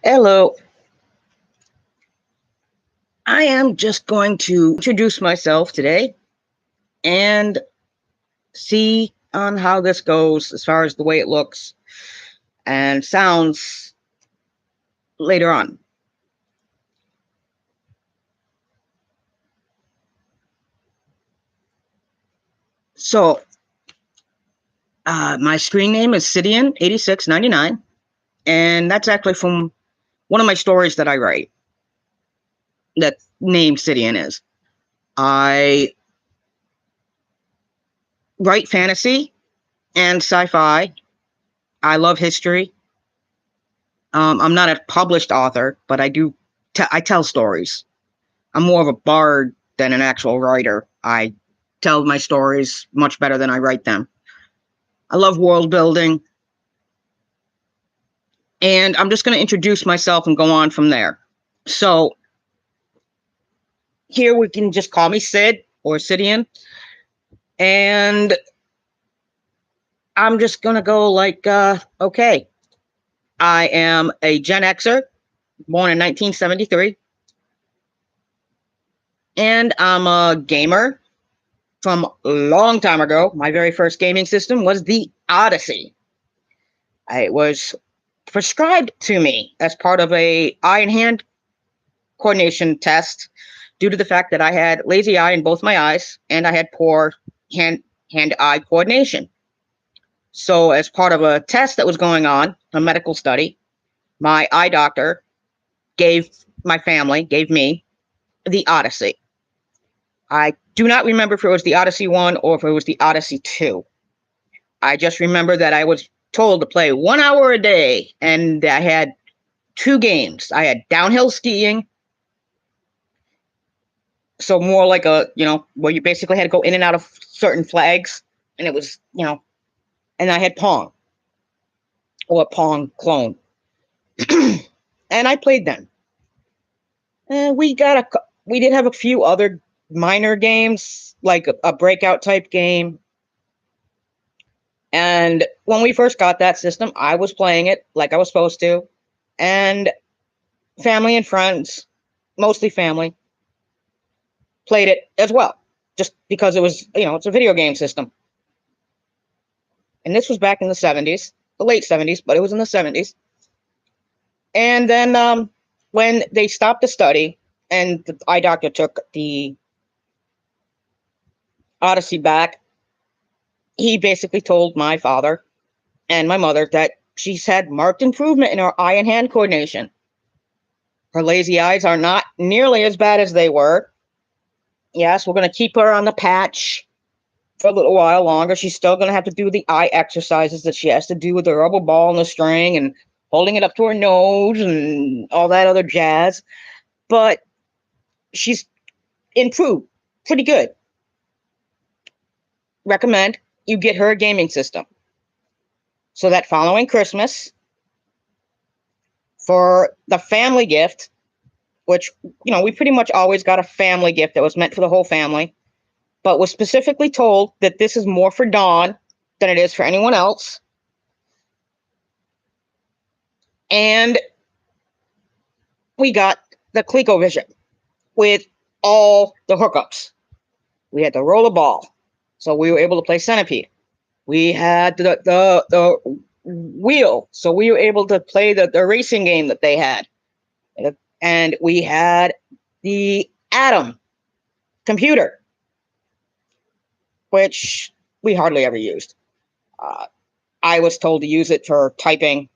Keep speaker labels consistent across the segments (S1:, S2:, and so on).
S1: Hello. I am just going to introduce myself today and see on how this goes as far as the way it looks and sounds later on. So, my screen name is Sidian8699, and that's actually from one of my stories that I write. That name Sidian is. I write fantasy and sci-fi. I love history. I'm not a published author, but I tell stories. I'm more of a bard than an actual writer. I tell my stories much better than I write them. I love world building. And I'm just going to introduce myself and go on from there. So here we can just call me Sid or Sidian. And I'm just going to go like, okay, I am a Gen Xer, born in 1973. And I'm a gamer from a long time ago. My very first gaming system was the Odyssey. It was prescribed to me as part of a eye and hand coordination test due to the fact that I had lazy eye in both my eyes and I had poor hand-eye coordination. So as part of a test that was going on, a medical study, my eye doctor gave me the Odyssey. I do not remember if it was the Odyssey 1 or if it was the Odyssey 2. I just remember that I was told to play 1 hour a day, and I had two games. I had downhill skiing, so more like where you basically had to go in and out of certain flags, and it was, and I had Pong, or a Pong clone. And I played them. We did have a few other minor games, like a breakout type game. And when we first got that system, I was playing it like I was supposed to. And family and friends, mostly family, played it as well, just because it was, it's a video game system. And this was back in the 70s, the late 70s, but it was in the 70s. And then when they stopped the study and the eye doctor took the Odyssey back, he basically told my father and my mother that she's had marked improvement in her eye and hand coordination. Her lazy eyes are not nearly as bad as they were. Yes, we're going to keep her on the patch for a little while longer. She's still going to have to do the eye exercises that she has to do with the rubber ball and the string and holding it up to her nose and all that other jazz. But she's improved pretty good. Recommend you get her a gaming system so that following Christmas, for the family gift, which, we pretty much always got a family gift that was meant for the whole family, but was specifically told that this is more for Dawn than it is for anyone else. And we got the ColecoVision with all the hookups. We had the rollerball, so we were able to play Centipede. We had the wheel, so we were able to play the racing game that they had. And we had the Atom computer, which we hardly ever used. I was told to use it for typing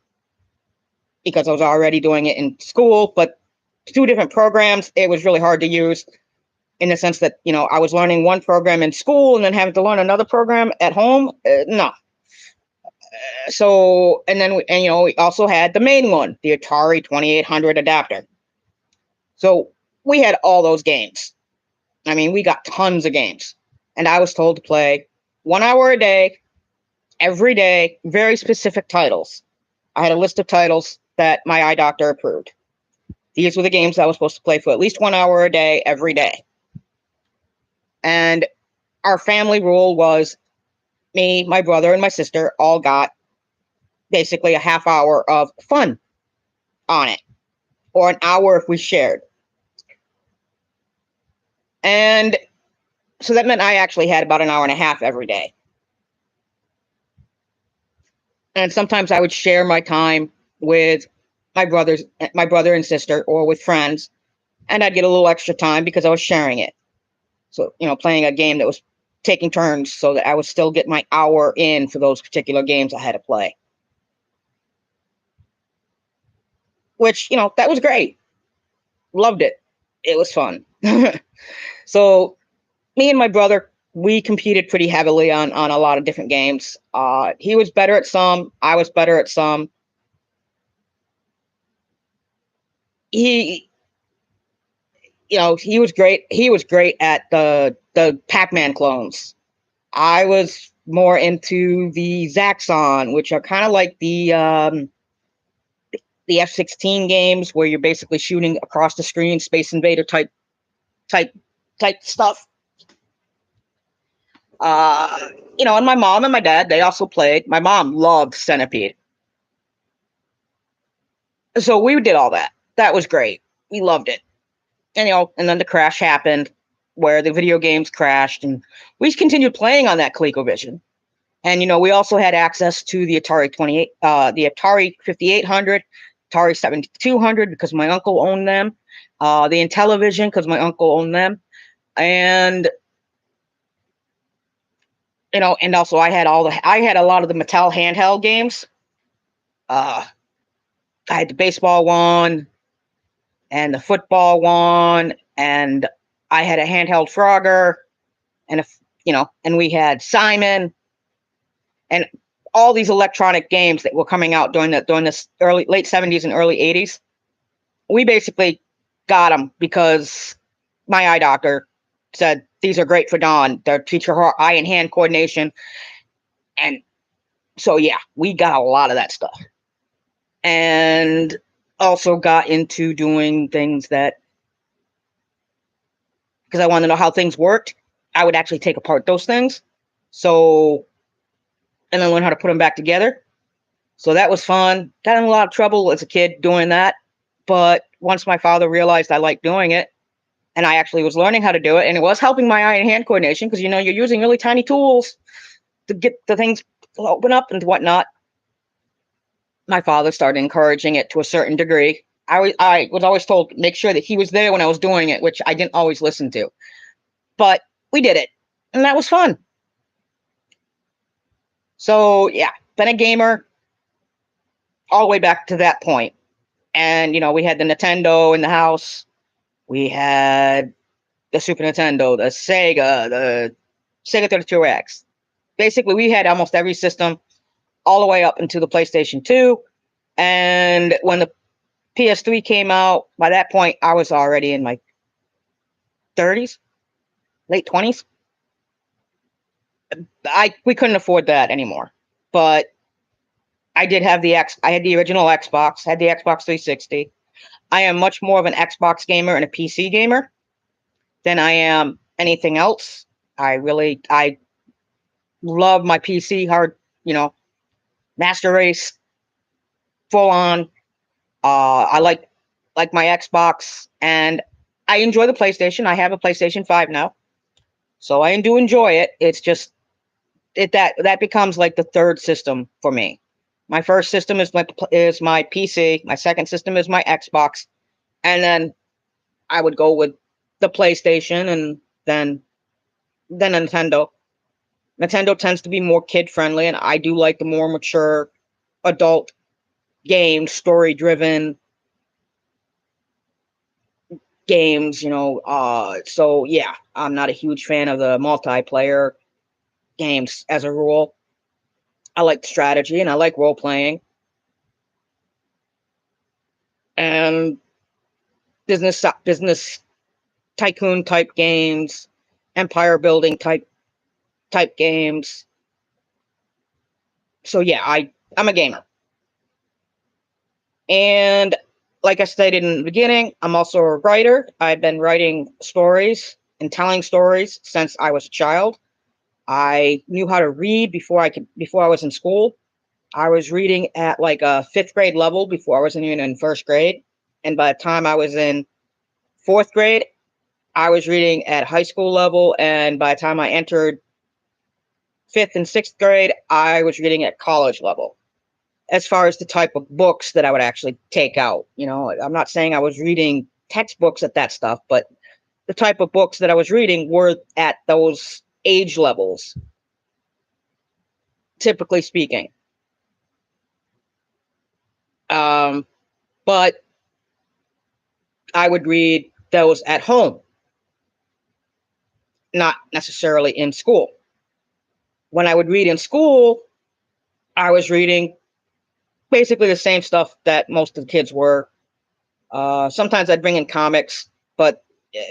S1: because I was already doing it in school, but two different programs, it was really hard to use in the sense that, I was learning one program in school and then having to learn another program at home. No. So, and then, we also had the main one, the Atari 2800 adapter. So we had all those games. I mean, we got tons of games. And I was told to play 1 hour a day, every day, very specific titles. I had a list of titles that my eye doctor approved. These were the games I was supposed to play for at least 1 hour a day, every day. And our family rule was me, my brother, and my sister all got basically a half hour of fun on it. or an hour if we shared. And so that meant I actually had about an hour and a half every day. And sometimes I would share my time with my brother and sister, or with friends, and I'd get a little extra time because I was sharing it. So, playing a game that was taking turns so that I would still get my hour in for those particular games I had to play. Which, that was great. Loved it. It was fun. So me and my brother, we competed pretty heavily on a lot of different games. He was better at some, I was better at some. He, he was great. He was great at the Pac-Man clones. I was more into the Zaxxon, which are kind of like the F-16 games where you're basically shooting across the screen, Space Invader type type stuff. And my mom and my dad, they also played. My mom loved Centipede. So we did all that. That was great. We loved it. And then the crash happened where the video games crashed, and we continued playing on that ColecoVision. And we also had access to the Atari 28, the Atari 5800, Atari 7200 because my uncle owned them, the Intellivision because my uncle owned them, and and also I had a lot of the Mattel handheld games. I had the baseball one and the football one, and I had a handheld Frogger, and and we had Simon, and all these electronic games that were coming out during this late 70s and early 80s. We basically got them because my eye doctor said these are great for Dawn. They'll teach her eye and hand coordination, and so yeah, we got a lot of that stuff, and also got into doing things that, because I wanted to know how things worked, I would actually take apart those things. So, and then learn how to put them back together. So that was fun. Got in a lot of trouble as a kid doing that. But once my father realized I liked doing it, and I actually was learning how to do it, and it was helping my eye and hand coordination, because you're using really tiny tools to get the things to open up and whatnot. My father started encouraging it to a certain degree. I was always told make sure that he was there when I was doing it, which I didn't always listen to. But we did it, and that was fun. So yeah, been a gamer all the way back to that point. And we had the Nintendo in the house. We had the Super Nintendo, the Sega 32X. Basically, we had almost every system all the way up into the PlayStation 2. And when the PS3 came out, by that point, I was already in my 30s, late 20s. We couldn't afford that anymore. But I did have I had the original Xbox, had the Xbox 360. I am much more of an Xbox gamer and a PC gamer than I am anything else. I love my PC hard, Master Race, full on. I like my Xbox, and I enjoy the PlayStation. I have a PlayStation 5 now, so I do enjoy it. It's just that becomes like the third system for me. My first system is my PC. My second system is my Xbox, and then I would go with the PlayStation, and then Nintendo. Nintendo tends to be more kid friendly, and I do like the more mature adult games, story driven games, so yeah, I'm not a huge fan of the multiplayer games as a rule. I like strategy and I like role playing and business tycoon type games, empire building type games. So yeah, I'm a gamer. And like I stated in the beginning, I'm also a writer. I've been writing stories and telling stories since I was a child. I knew how to read before I was in school. I was reading at like a fifth grade level before I was even in first grade. And by the time I was in fourth grade, I was reading at high school level. And by the time I entered fifth and sixth grade, I was reading at college level. As far as the type of books that I would actually take out, I'm not saying I was reading textbooks at that stuff, but the type of books that I was reading were at those age levels, typically speaking. But I would read those at home, not necessarily in school. When I would read in school, I was reading basically the same stuff that most of the kids were. Sometimes I'd bring in comics, but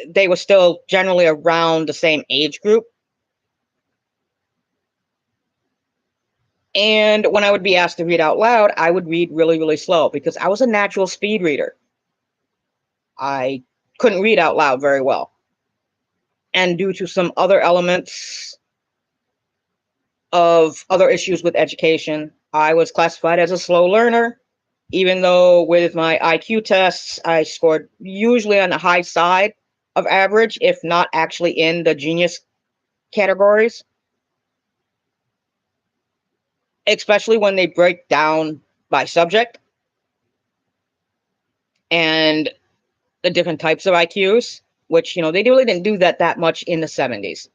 S1: they were still generally around the same age group. And when I would be asked to read out loud, I would read really, really slow because I was a natural speed reader. I couldn't read out loud very well. And due to some other elements of other issues with education, I was classified as a slow learner, even though with my IQ tests, I scored usually on the high side of average, if not actually in the genius categories, especially when they break down by subject and the different types of IQs, which, they really didn't do that much in the 70s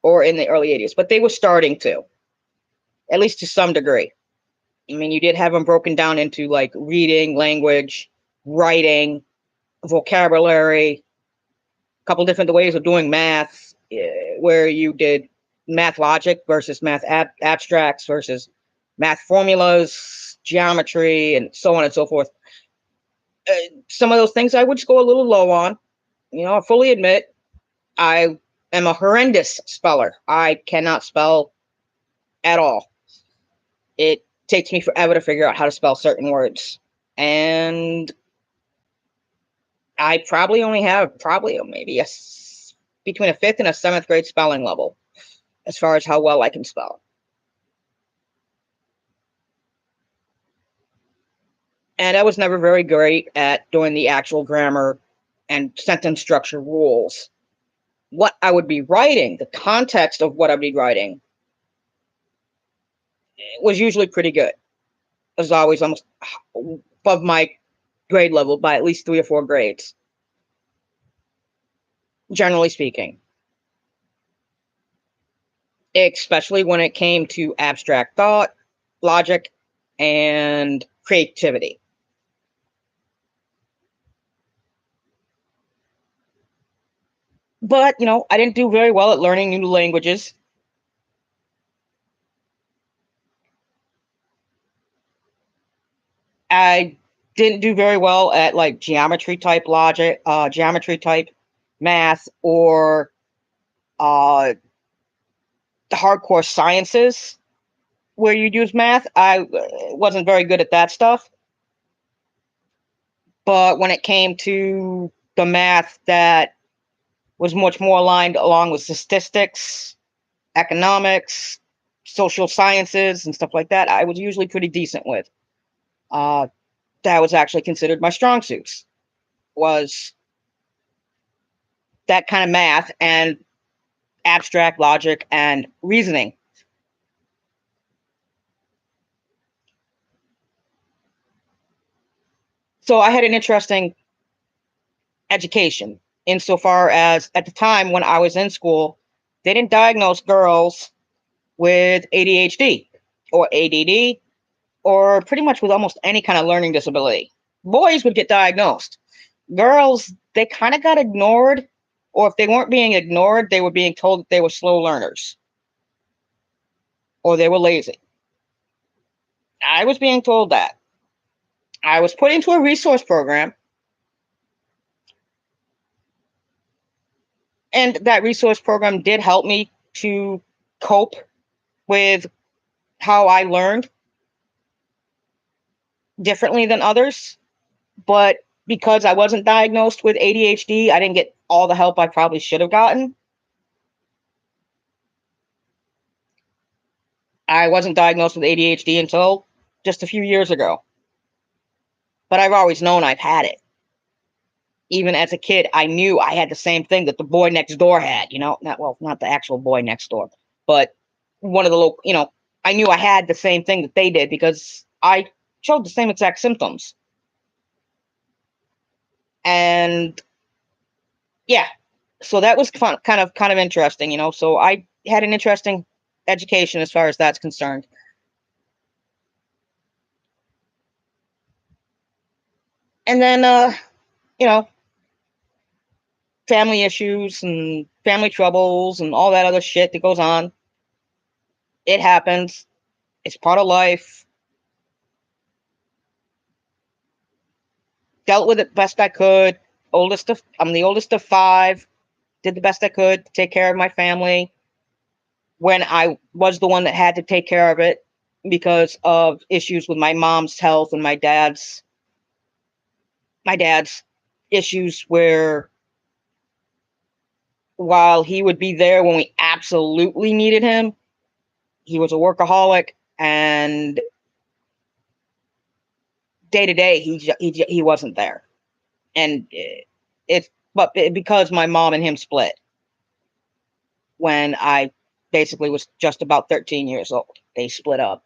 S1: or in the early 80s, but they were starting to, at least to some degree. I mean, you did have them broken down into like reading, language, writing, vocabulary, a couple different ways of doing math, where you did math logic versus math abstracts versus math formulas, geometry, and so on and so forth. Some of those things I would just go a little low on. I fully admit I am a horrendous speller. I cannot spell at all. It takes me forever to figure out how to spell certain words. And I probably only have maybe between a fifth and a seventh grade spelling level as far as how well I can spell. And I was never very great at doing the actual grammar and sentence structure rules. What I would be writing, the context of what I'd be writing, was usually pretty good. It was always almost above my grade level by at least 3 or 4 grades, generally speaking. Especially when it came to abstract thought, logic, and creativity. But, I didn't do very well at learning new languages. I didn't do very well at like geometry type logic, geometry type math, or the hardcore sciences where you'd use math. I wasn't very good at that stuff. But when it came to the math that was much more aligned along with statistics, economics, social sciences, and stuff like that, I was usually pretty decent with. That was actually considered my strong suits, was that kind of math and abstract logic and reasoning. So I had an interesting education insofar as at the time when I was in school, they didn't diagnose girls with ADHD or ADD or pretty much with almost any kind of learning disability. Boys would get diagnosed. Girls, they kind of got ignored, or if they weren't being ignored, they were being told that they were slow learners or they were lazy. I was being told that. I was put into a resource program, and that resource program did help me to cope with how I learned differently than others. But because I wasn't diagnosed with ADHD, I didn't get all the help I probably should have gotten. I wasn't diagnosed with ADHD until just a few years ago. But I've always known I've had it. Even as a kid, I knew I had the same thing that the boy next door had, not the actual boy next door, but one of the local, I knew I had the same thing that they did because I showed the same exact symptoms. And yeah, so that was fun, kind of interesting, so I had an interesting education as far as that's concerned. And then, you know, family issues and family troubles and all that other shit that goes on. It happens. It's part of life. Dealt with it best I could. I'm the oldest of five. Did the best I could to take care of my family when I was the one that had to take care of it because of issues with my mom's health and my dad's issues where while he would be there when we absolutely needed him, he was a workaholic and day to day he wasn't there. And because my mom and him split when I basically was just about 13 years old. They split up.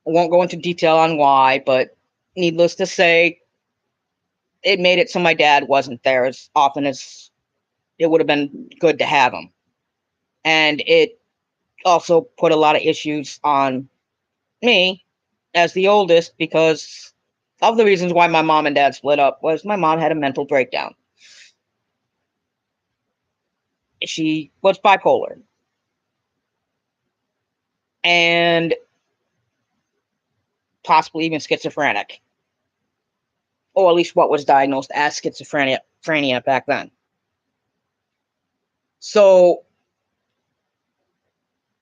S1: I won't go into detail on why, but needless to say, it made it so my dad wasn't there as often as it would have been good to have him. And it also put a lot of issues on me as the oldest because of the reasons why my mom and dad split up was my mom had a mental breakdown. She was bipolar and possibly even schizophrenic, or at least what was diagnosed as schizophrenia back then. So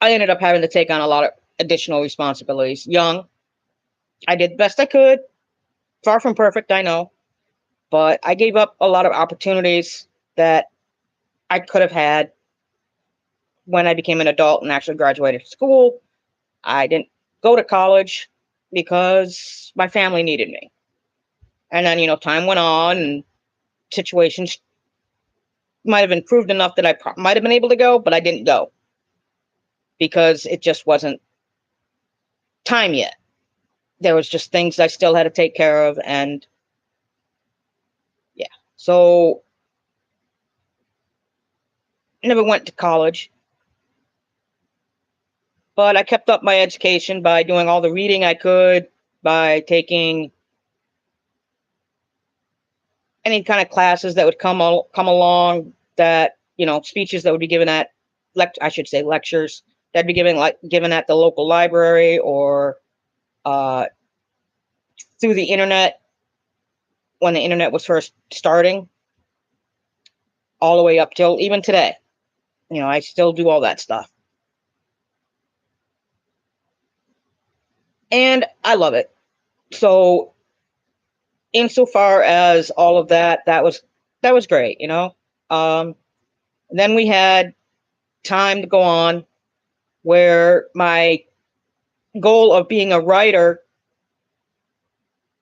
S1: I ended up having to take on a lot of additional responsibilities. Young, I did the best I could. Far from perfect, I know, but I gave up a lot of opportunities that I could have had when I became an adult and actually graduated school. I didn't go to college because my family needed me. And then, time went on and situations might have improved enough that I might have been able to go, but I didn't go because it just wasn't time yet. There was just things I still had to take care of. And yeah, so never went to college, but I kept up my education by doing all the reading I could, by taking any kind of classes that would come along, that speeches that would be given at I should say lectures that'd be given at the local library or uh, through the internet when the internet was first starting, all the way up till even today. I still do all that stuff, and I love it. So, insofar as all of that, that was great. Then we had time to go on where my goal of being a writer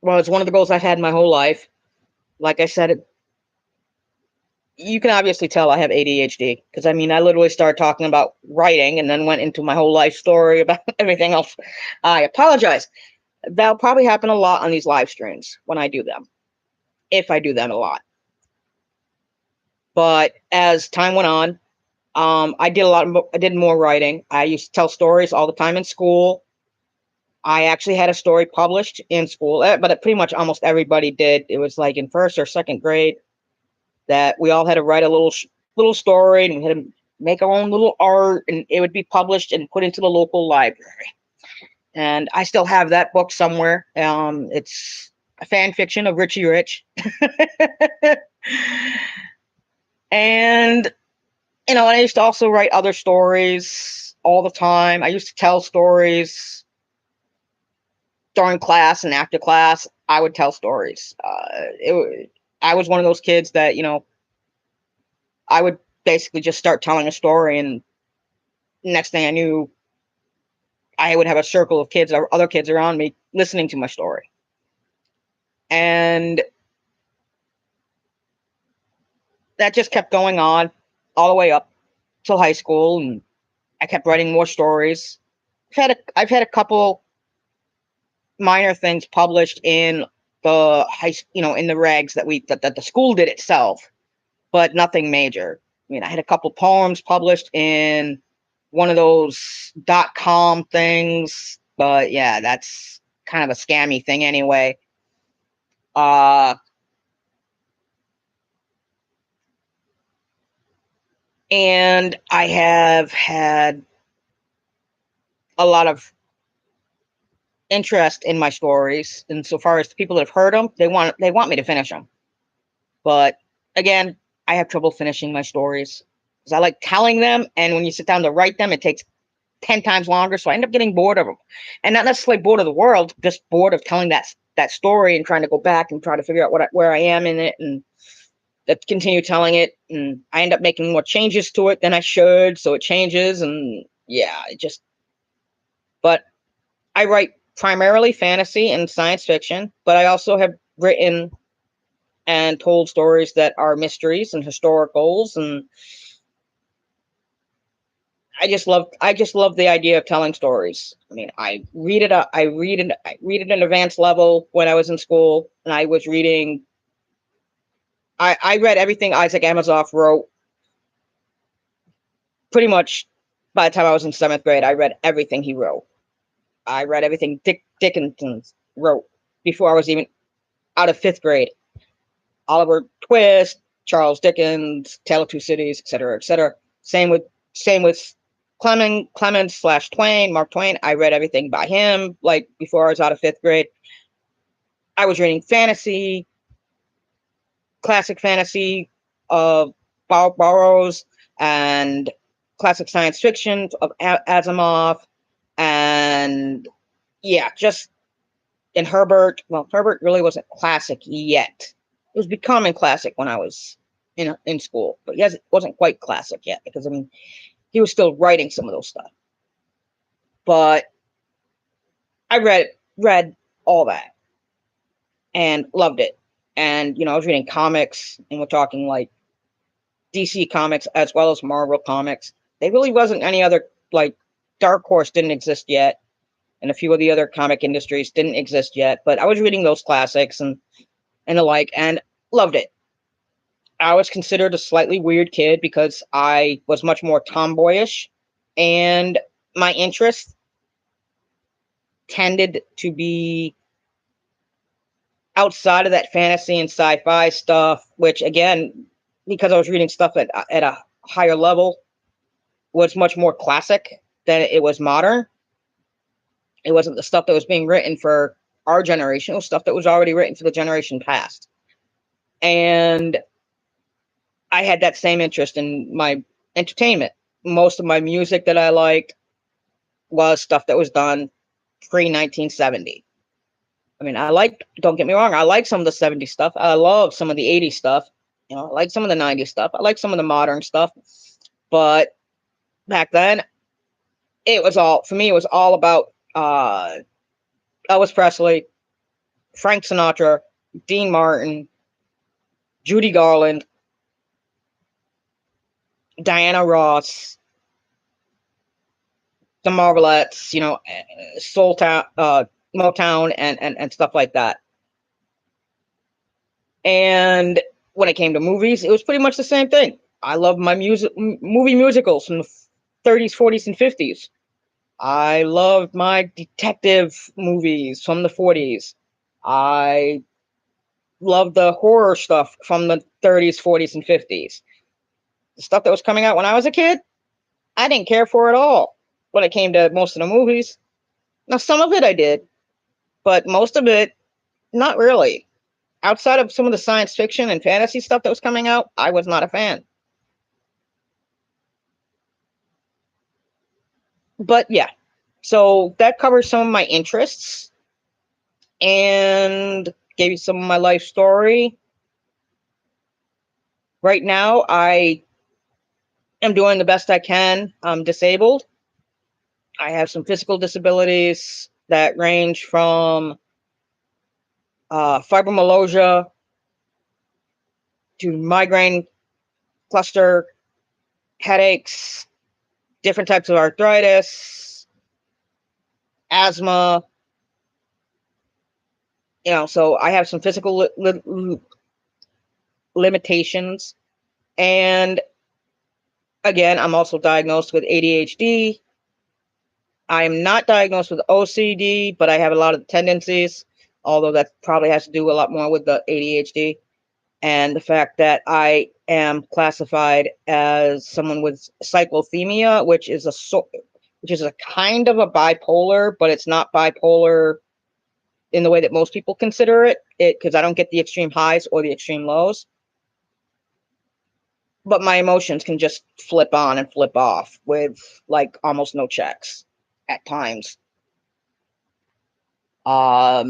S1: was one of the goals I've had my whole life. Like I said, you can obviously tell I have ADHD because I mean, I literally started talking about writing and then went into my whole life story about everything else. I apologize. That'll probably happen a lot on these live streams when I do them, if I do them a lot. But as time went on, I did more writing. I used to tell stories all the time in school. I actually had a story published in school, but pretty much almost everybody did. It was like in first or second grade that we all had to write a little story, and we had to make our own little art, and it would be published and put into the local library. And I still have that book somewhere. It's a fan fiction of Richie Rich, and I used to also write other stories all the time. I used to tell stories during class and after class. I would tell stories. I was one of those kids that I would basically just start telling a story, and next thing I knew, I would have a circle of kids or other kids around me listening to my story. And that just kept going on all the way up till high school, and I kept writing more stories. I've had a couple minor things published in the in the regs that the school did itself, but nothing major. I mean, I had a couple poems published in one of those .com things, but yeah, that's kind of a scammy thing anyway. Uh, and I have had a lot of interest in my stories, and so far as the people that have heard them, they want me to finish them. But again, I have trouble finishing my stories because I like telling them, and when you sit down to write them, it takes 10 times longer. So I end up getting bored of them, and not necessarily bored of the world, just bored of telling that story and trying to go back and try to figure out where I am in it, and continue telling it. And I end up making more changes to it than I should, so it changes, and yeah, it just. But I write primarily fantasy and science fiction, but I also have written and told stories that are mysteries and historicals, and I just love the idea of telling stories. I mean, I read it at an advanced level when I was in school, and I was reading. I read everything Isaac Asimov wrote pretty much by the time I was in seventh grade. I read everything he wrote. I read everything Dickinson wrote before I was even out of fifth grade. Oliver Twist, Charles Dickens, Tale of Two Cities, etc., etc. Same with Clemens/Twain, Mark Twain. I read everything by him. Like before I was out of fifth grade, I was reading fantasy, classic fantasy of Burroughs, and classic science fiction of Asimov, and yeah, just in Herbert. Well, Herbert really wasn't classic yet. It was becoming classic when I was in school, but yes, it wasn't quite classic yet because I mean he was still writing some of those stuff. But I read all that and loved it. And I was reading comics, and we're talking like DC comics as well as Marvel comics. There really wasn't any other, like, Dark Horse didn't exist yet, and a few of the other comic industries didn't exist yet. But I was reading those classics and the like, and loved it. I was considered a slightly weird kid because I was much more tomboyish, and my interests tended to be outside of that fantasy and sci-fi stuff, which again, because I was reading stuff at a higher level, was much more classic than it was modern. It wasn't the stuff that was being written for our generation. It was stuff that was already written for the generation past. And I had that same interest in my entertainment. Most of my music that I liked was stuff that was done pre 1970. I mean, don't get me wrong, I like some of the 70s stuff. I love some of the 80s stuff. I like some of the 90s stuff. I like some of the modern stuff. But back then, for me, it was all about Elvis Presley, Frank Sinatra, Dean Martin, Judy Garland, Diana Ross, the Marvelettes, Soul Town, Motown, and stuff like that. And when it came to movies, it was pretty much the same thing. I love my movie musicals from the 30s, 40s, and 50s. I loved my detective movies from the 40s. I loved the horror stuff from the 30s, 40s, and 50s. The stuff that was coming out when I was a kid, I didn't care for at all when it came to most of the movies. Now, some of it I did, but most of it, not really. Outside of some of the science fiction and fantasy stuff that was coming out, I was not a fan. But yeah, so that covers some of my interests and gave you some of my life story. Right now, I am doing the best I can. I'm disabled. I have some physical disabilities that range from fibromyalgia to migraine cluster headaches, different types of arthritis, asthma. So I have some physical limitations. And again, I'm also diagnosed with ADHD. I am not diagnosed with OCD, but I have a lot of tendencies, although that probably has to do a lot more with the ADHD and the fact that I am classified as someone with cyclothymia, which is a kind of a bipolar, but it's not bipolar in the way that most people consider it, because I don't get the extreme highs or the extreme lows. But my emotions can just flip on and flip off with like almost no checks at times. I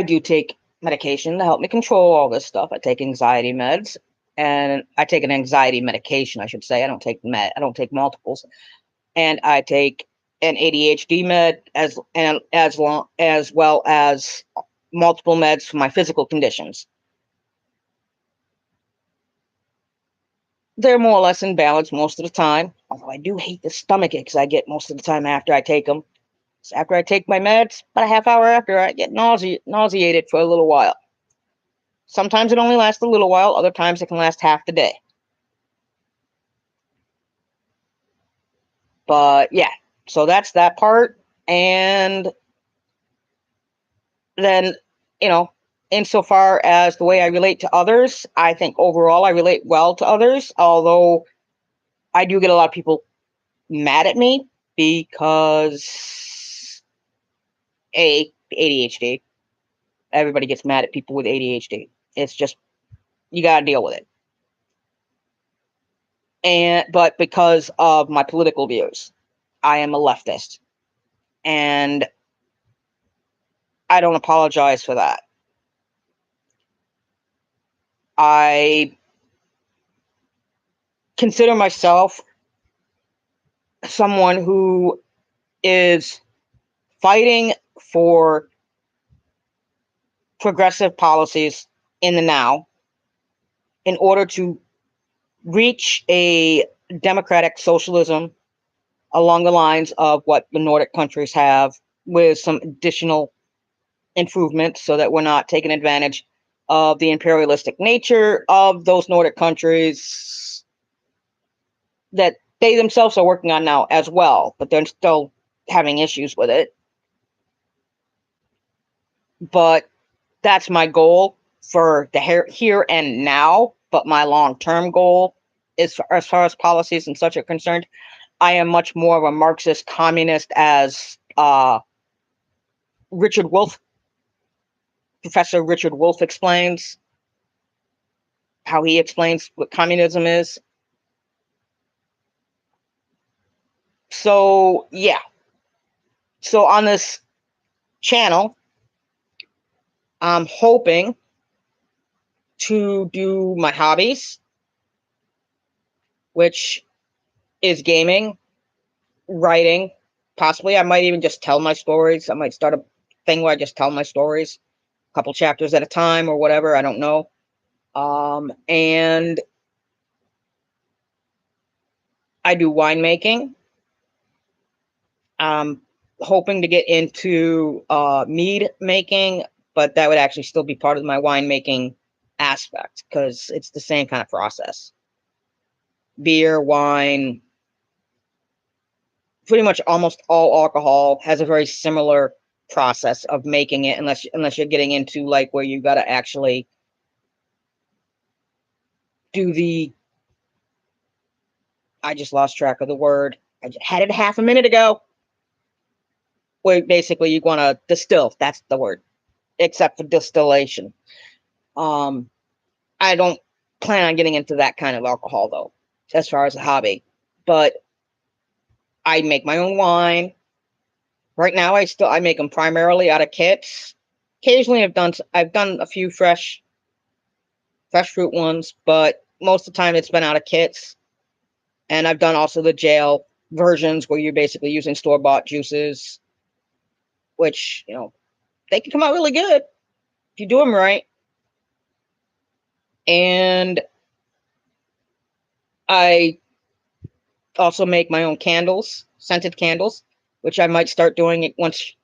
S1: do take medication to help me control all this stuff. I take anxiety meds, and I take an anxiety medication, I should say. I don't take multiples. And I take an ADHD med as well as multiple meds for my physical conditions. They're more or less in balance most of the time, although I do hate the stomach aches I get most of the time after I take them. So after I take my meds, about a half hour after, I get nauseated for a little while. Sometimes it only lasts a little while, other times it can last half the day. But yeah, so that's that part. And then, insofar as the way I relate to others, I think overall I relate well to others, although I do get a lot of people mad at me because ADHD. Everybody gets mad at people with ADHD. It's just, you got to deal with it. But because of my political views, I am a leftist, and I don't apologize for that. I consider myself someone who is fighting for progressive policies in the now in order to reach a democratic socialism along the lines of what the Nordic countries have, with some additional improvements so that we're not taking advantage of the imperialistic nature of those Nordic countries that they themselves are working on now as well, but they're still having issues with it. But that's my goal for the here and now. But my long-term goal is, as far as policies and such are concerned, I am much more of a Marxist communist, as Professor Richard Wolff explains, how he explains what communism is. So yeah. So on this channel, I'm hoping to do my hobbies, which is gaming, writing. Possibly I might even just tell my stories. I might start a thing where I just tell my stories, a couple chapters at a time or whatever. I don't know. And I do winemaking. I'm hoping to get into mead making, but that would actually still be part of my winemaking aspect because it's the same kind of process. Beer, wine, pretty much almost all alcohol has a very similar process of making it, unless you're getting into like where you got to actually do the, I just lost track of the word. I had it half a minute ago. Where basically you want to distill. That's the word, except for distillation. I don't plan on getting into that kind of alcohol though, as far as a hobby. But I make my own wine. Right now, I make them primarily out of kits. Occasionally, I've done a few fresh fruit ones, but most of the time it's been out of kits. And I've done also the jail versions where you're basically using store-bought juices, which, they can come out really good if you do them right. And I also make my own candles, scented candles, which I might start doing it once.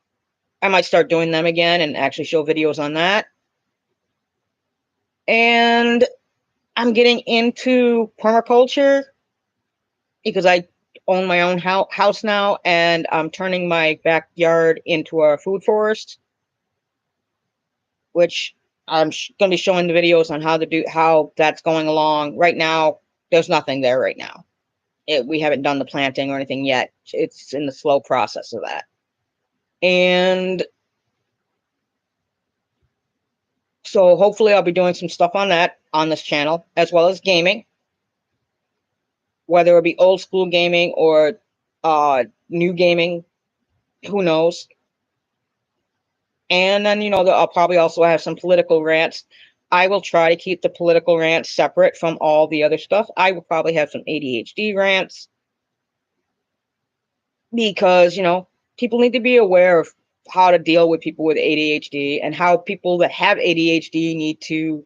S1: I might start doing them again and actually show videos on that. And I'm getting into permaculture because I own my own house now, and I'm turning my backyard into a food forest, which I'm going to be showing the videos on how that's going along. Right now, there's nothing there right now. We haven't done the planting or anything yet. It's in the slow process of that. And so hopefully I'll be doing some stuff on that on this channel, as well as gaming, whether it be old school gaming or new gaming, who knows. And then, I'll probably also have some political rants. I will try to keep the political rants separate from all the other stuff. I will probably have some ADHD rants because, people need to be aware of how to deal with people with ADHD and how people that have ADHD need to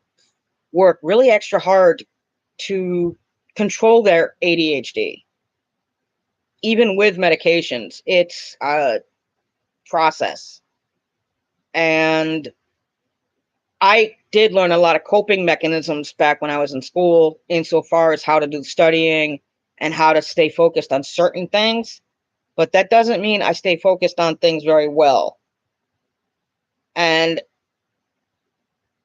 S1: work really extra hard to control their ADHD. Even with medications, it's a process. And I did learn a lot of coping mechanisms back when I was in school, insofar as how to do studying and how to stay focused on certain things. But that doesn't mean I stay focused on things very well. And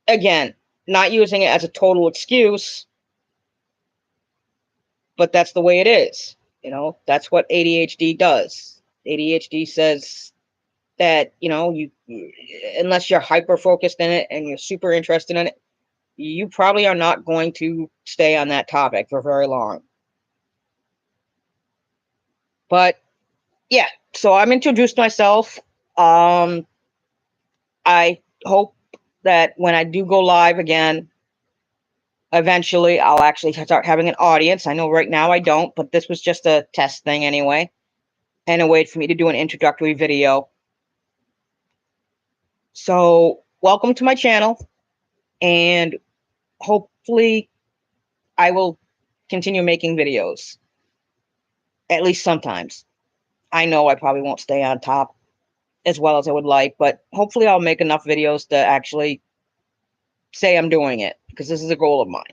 S1: again, not using it as a total excuse, but that's the way it is. That's what ADHD does. ADHD says that, you unless you're hyper focused in it and you're super interested in it, you probably are not going to stay on that topic for very long. But yeah, so I'm introduced myself. I hope that when I do go live again, eventually I'll actually start having an audience. I know right now I don't, but this was just a test thing anyway, and a way for me to do an introductory video. So welcome to my channel, and hopefully I will continue making videos, at least sometimes. I know I probably won't stay on top as well as I would like, but hopefully I'll make enough videos to actually say I'm doing it, because this is a goal of mine.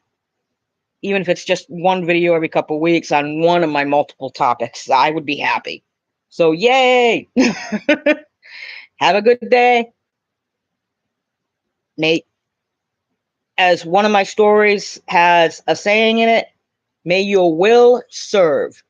S1: Even if it's just one video every couple of weeks on one of my multiple topics, I would be happy. So yay! Have a good day. Nate, as one of my stories has a saying in it, may your will serve.